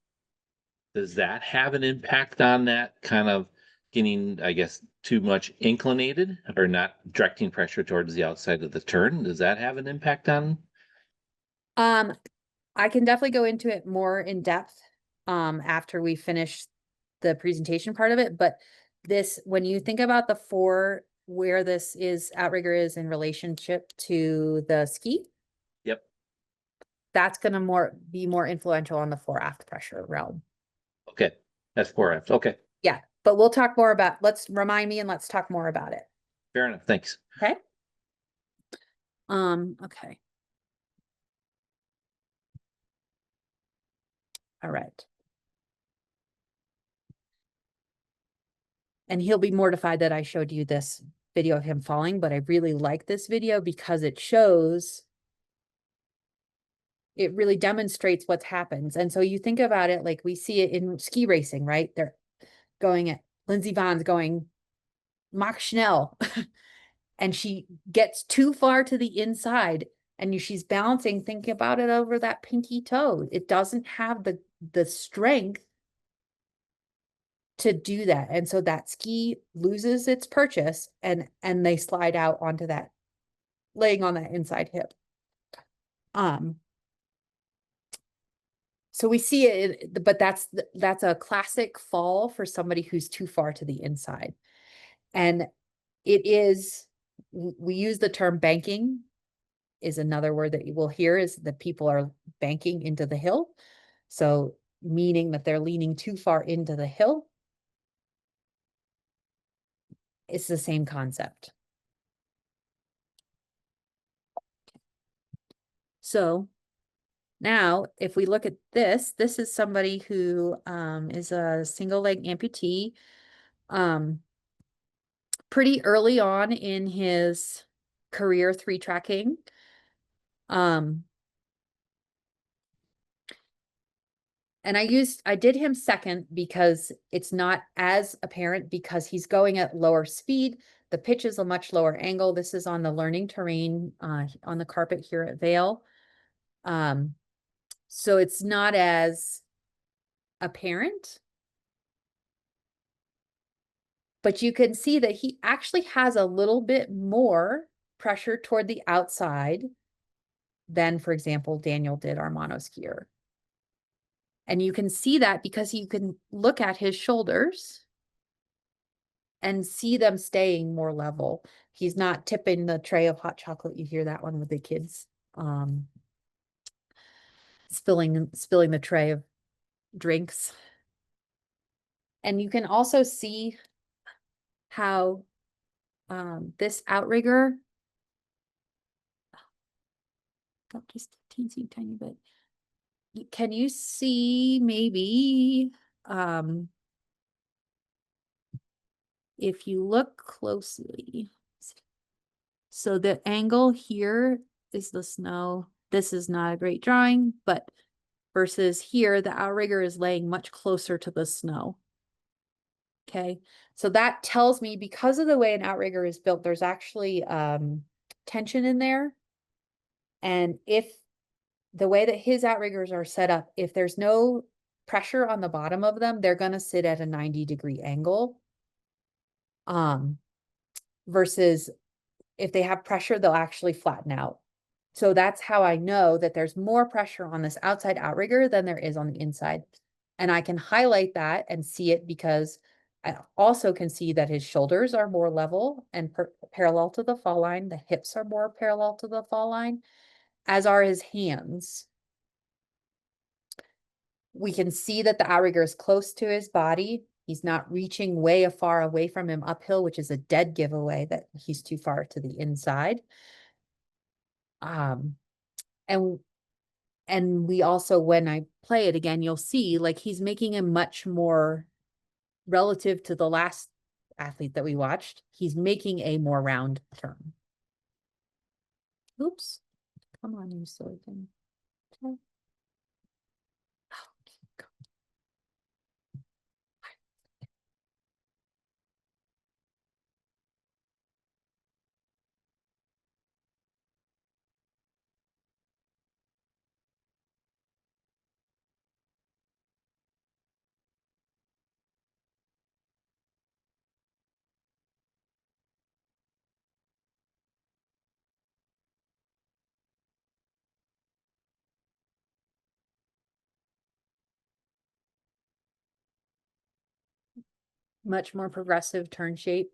Does that have an impact on that kind of getting, I guess, too much inclinated or not directing pressure towards the outside of the turn? Does that have an impact on? I can definitely go into it more in depth after we finish the presentation part of it, but this, when you think about the four, where this is outrigger is in relationship to the ski. Yep. That's going to be more influential on the fore aft pressure realm. Okay. That's 4F. Okay. Yeah, but we'll talk more about, let's remind me and let's talk more about it. Fair enough. Thanks. Okay. Okay. All right. And he'll be mortified that I showed you this video of him falling, but I really like this video because it shows, it really demonstrates what's happens. And so you think about it, like we see it in ski racing, right? They're going at Lindsey Vohn's going Mach Schnell and she gets too far to the inside and she's balancing, thinking about it over that pinky toe. It doesn't have the strength to do that. And so that ski loses its purchase and they slide out onto that, laying on that inside hip. So we see it, but that's a classic fall for somebody who's too far to the inside. And it is, we use the term banking is another word that you will hear, is that people are banking into the hill. So meaning that they're leaning too far into the hill. It's the same concept. So now, if we look at this, this is somebody who is a single leg amputee. Pretty early on in his career 3-tracking. And I did him second because it's not as apparent because he's going at lower speed. The pitch is a much lower angle. This is on the learning terrain on the carpet here at Vail. So it's not as apparent. But you can see that he actually has a little bit more pressure toward the outside than, for example, Daniel did, our monoskier. And you can see that because you can look at his shoulders and see them staying more level. He's not tipping the tray of hot chocolate. You hear that one with the kids spilling the tray of drinks. And you can also see how this outrigger, just a teensy tiny bit. Can you see maybe if you look closely? So the angle here is the snow. This is not a great drawing, but versus here, the outrigger is laying much closer to the snow. Okay, so that tells me because of the way an outrigger is built, there's actually tension in there. And if the way that his outriggers are set up, if there's no pressure on the bottom of them, they're going to sit at a 90-degree angle. Versus if they have pressure, they'll actually flatten out. So that's how I know that there's more pressure on this outside outrigger than there is on the inside. And I can highlight that and see it because I also can see that his shoulders are more level and parallel to the fall line. The hips are more parallel to the fall line, as are his hands. We can see that the outrigger is close to his body. He's not reaching way far away from him uphill, which is a dead giveaway that he's too far to the inside. And we also, when I play it again, you'll see like he's making a much more, relative to the last athlete that we watched, he's making a more round turn. Oops. Come on, you silly thing. Okay. Much more progressive turn shape.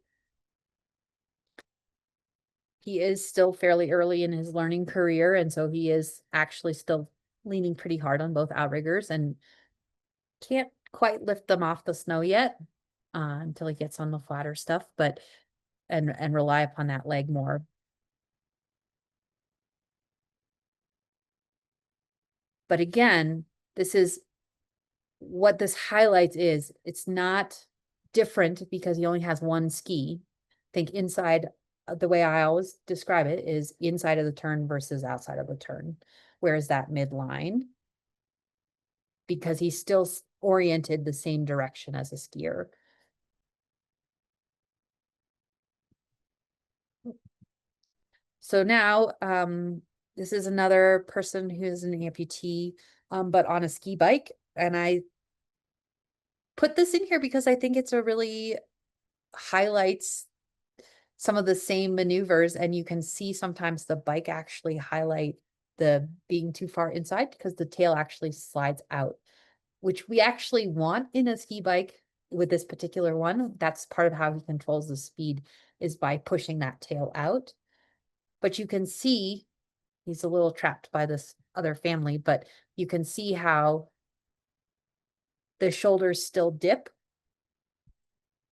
He is still fairly early in his learning career, and so he is actually still leaning pretty hard on both outriggers and can't quite lift them off the snow yet until he gets on the flatter stuff, but and rely upon that leg more. But again, this is what this highlights is it's not different because he only has one ski. Think inside, the way I always describe it is inside of the turn versus outside of the turn. Where's that midline? Because he's still oriented the same direction as a skier. So now, this is another person who's an amputee, but on a ski bike. And I put this in here because I think it's a really highlights some of the same maneuvers, and you can see sometimes the bike actually highlight the being too far inside because the tail actually slides out, which we actually want in a ski bike with this particular one. That's part of how he controls the speed is by pushing that tail out. But you can see he's a little trapped by this other family, but you can see how the shoulders still dip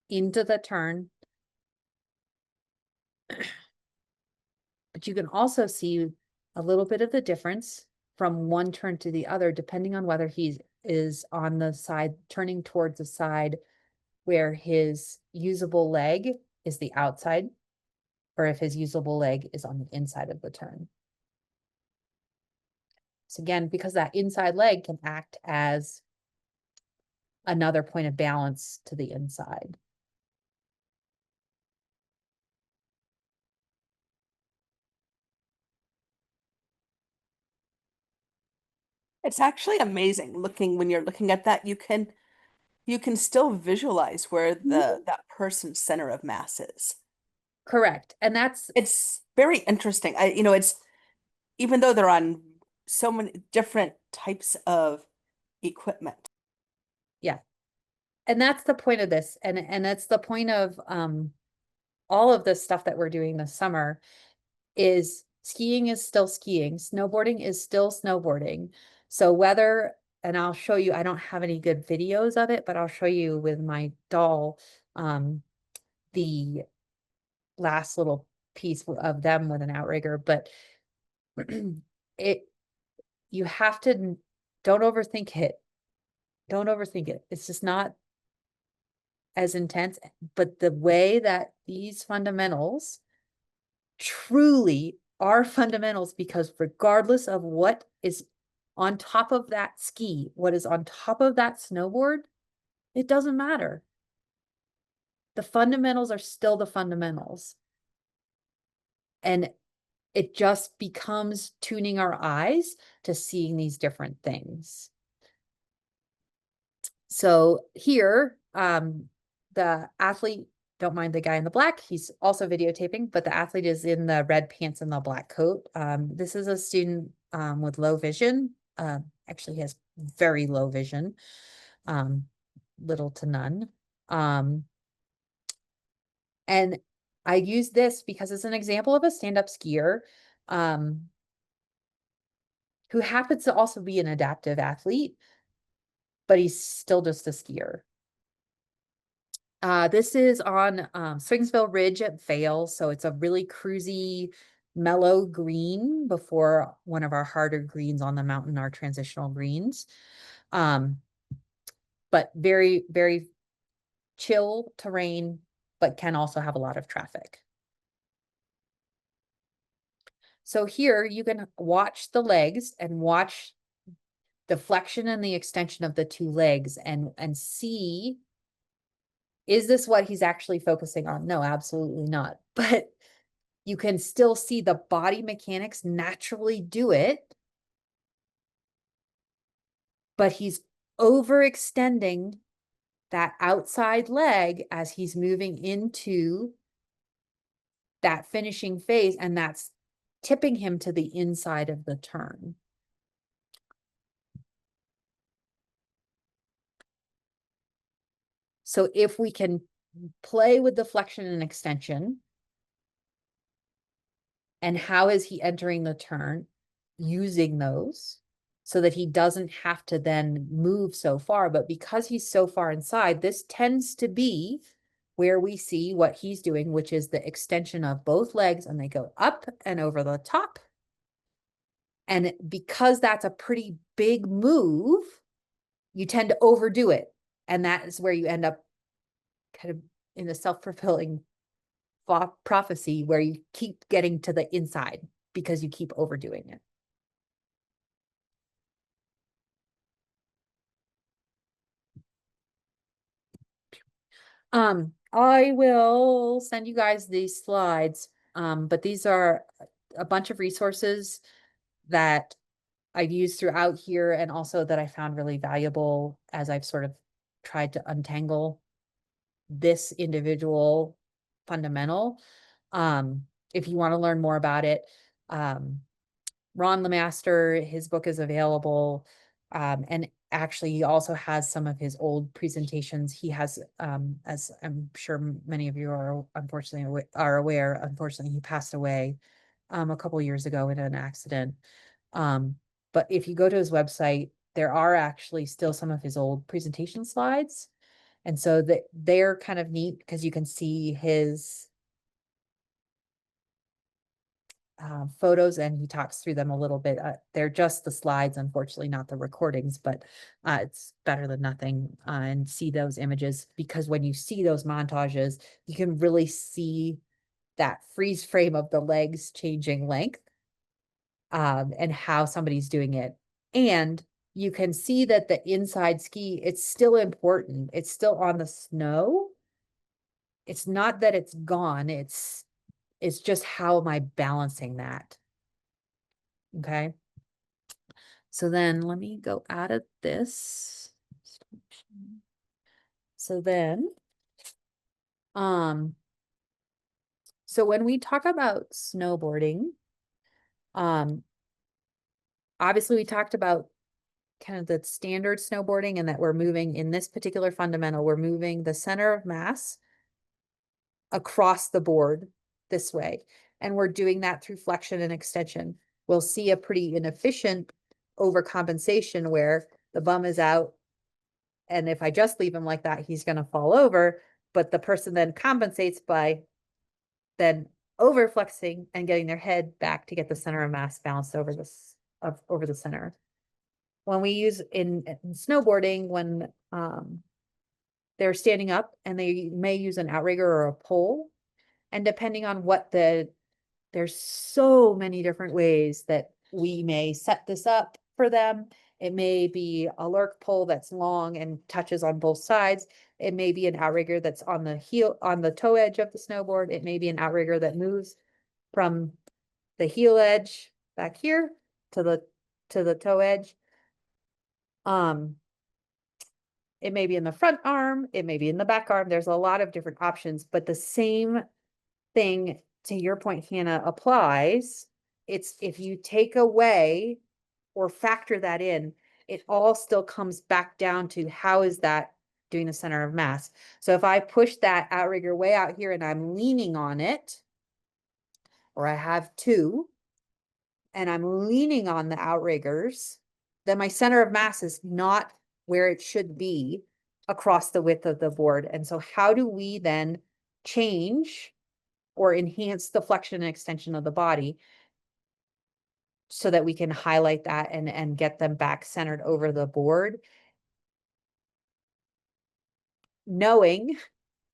into the turn. But you can also see a little bit of the difference from one turn to the other, depending on whether he is on the side, turning towards the side where his usable leg is the outside, or if his usable leg is on the inside of the turn. So again, because that inside leg can act as another point of balance to the inside. It's actually amazing looking when you're looking at that. You can still visualize where that person's center of mass is. Correct. And that's, It's very interesting. It's even though they're on so many different types of equipment. yeah. And that's the point of this. And that's the point of all of this stuff that we're doing this summer is skiing is still skiing, snowboarding is still snowboarding. So whether, and I'll show you, I don't have any good videos of it, but I'll show you with my doll, the last little piece of them with an outrigger, but you have to, don't overthink it. Don't overthink it. It's just not as intense, but the way that these fundamentals truly are fundamentals, because regardless of what is on top of that ski, what is on top of that snowboard, it doesn't matter. The fundamentals are still the fundamentals. And it just becomes tuning our eyes to seeing these different things. So here, the athlete, don't mind the guy in the black, he's also videotaping, but the athlete is in the red pants and the black coat. This is a student with low vision. Actually, he has very low vision, little to none. And I use this because it's an example of a stand-up skier who happens to also be an adaptive athlete, but he's still just a skier. This is on Swingsville Ridge at Vail, so it's a really cruisy, mellow green before one of our harder greens on the mountain, our transitional greens. But very, very chill terrain, but can also have a lot of traffic. So here you can watch the legs and watch the flexion and the extension of the two legs and see, is this what he's actually focusing on? No, absolutely not. But you can still see the body mechanics naturally do it, but he's overextending that outside leg as he's moving into that finishing phase, and that's tipping him to the inside of the turn. So if we can play with the flexion and extension, and how is he entering the turn using those so that he doesn't have to then move so far, but because he's so far inside, this tends to be where we see what he's doing, which is the extension of both legs, and they go up and over the top. And because that's a pretty big move, you tend to overdo it. And that is where you end up kind of in a self-fulfilling prophecy where you keep getting to the inside because you keep overdoing it. I will send you guys these slides, but these are a bunch of resources that I've used throughout here, and also that I found really valuable as I've sort of tried to untangle this individual fundamental. If you want to learn more about it, Ron Lemaster, his book is available. And actually he also has some of his old presentations. He has, as I'm sure many of you are unfortunately aware, unfortunately he passed away a couple years ago in an accident. But if you go to his website there are actually still some of his old presentation slides. And so that they're kind of neat because you can see his photos and he talks through them a little bit. They're just the slides, unfortunately, not the recordings, but it's better than nothing. And see those images, because when you see those montages, you can really see that freeze frame of the legs changing length and how somebody's doing it. And you can see that the inside ski, it's still important. It's still on the snow. It's not that it's gone. It's just how am I balancing that? Okay. So then let me go out of this. So then, so when we talk about snowboarding, obviously we talked about kind of the standard snowboarding and that we're moving in this particular fundamental, we're moving the center of mass across the board this way. And we're doing that through flexion and extension. We'll see a pretty inefficient overcompensation where the bum is out. And if I just leave him like that, he's going to fall over. But the person then compensates by then over flexing and getting their head back to get the center of mass balanced over this over the center. When we use in snowboarding, when they're standing up and they may use an outrigger or a pole, and depending on what there's so many different ways that we may set this up for them. It may be a lurk pole that's long and touches on both sides. It may be an outrigger that's on the heel, on the toe edge of the snowboard. It may be an outrigger that moves from the heel edge back here to the toe edge. It may be in the front arm, it may be in the back arm. There's a lot of different options, but the same thing, to your point, Hannah, applies. It's if you take away or factor that in, it all still comes back down to how is that doing the center of mass. So if I push that outrigger way out here and I'm leaning on it, or I have two, and I'm leaning on the outriggers, then my center of mass is not where it should be across the width of the board. And so how do we then change or enhance the flexion and extension of the body so that we can highlight that and get them back centered over the board, knowing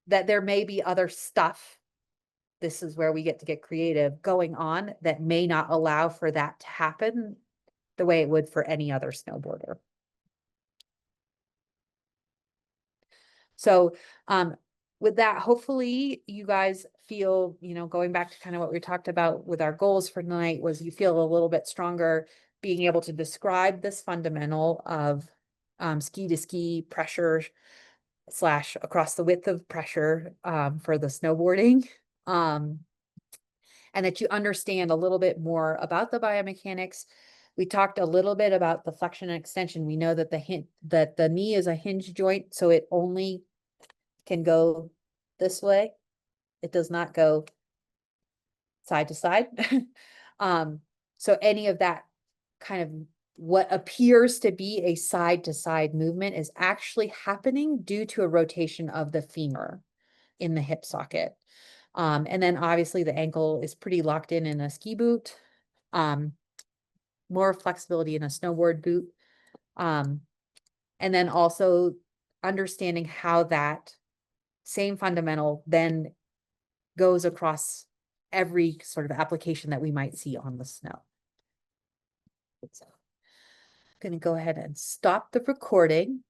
that there may be other stuff, this is where we get to get creative, going on that may not allow for that to happen the way it would for any other snowboarder. So with that, hopefully you guys feel, going back to kind of what we talked about with our goals for tonight, was you feel a little bit stronger being able to describe this fundamental of ski to ski pressure / across the width of pressure for the snowboarding. And that you understand a little bit more about the biomechanics. We talked a little bit about the flexion and extension. We know that the knee is a hinge joint, so it only can go this way. It does not go side to side. So any of that kind of what appears to be a side to side movement is actually happening due to a rotation of the femur in the hip socket. And then obviously the ankle is pretty locked in a ski boot. More flexibility in a snowboard boot. And then also understanding how that same fundamental then goes across every sort of application that we might see on the snow. So I'm going to go ahead and stop the recording.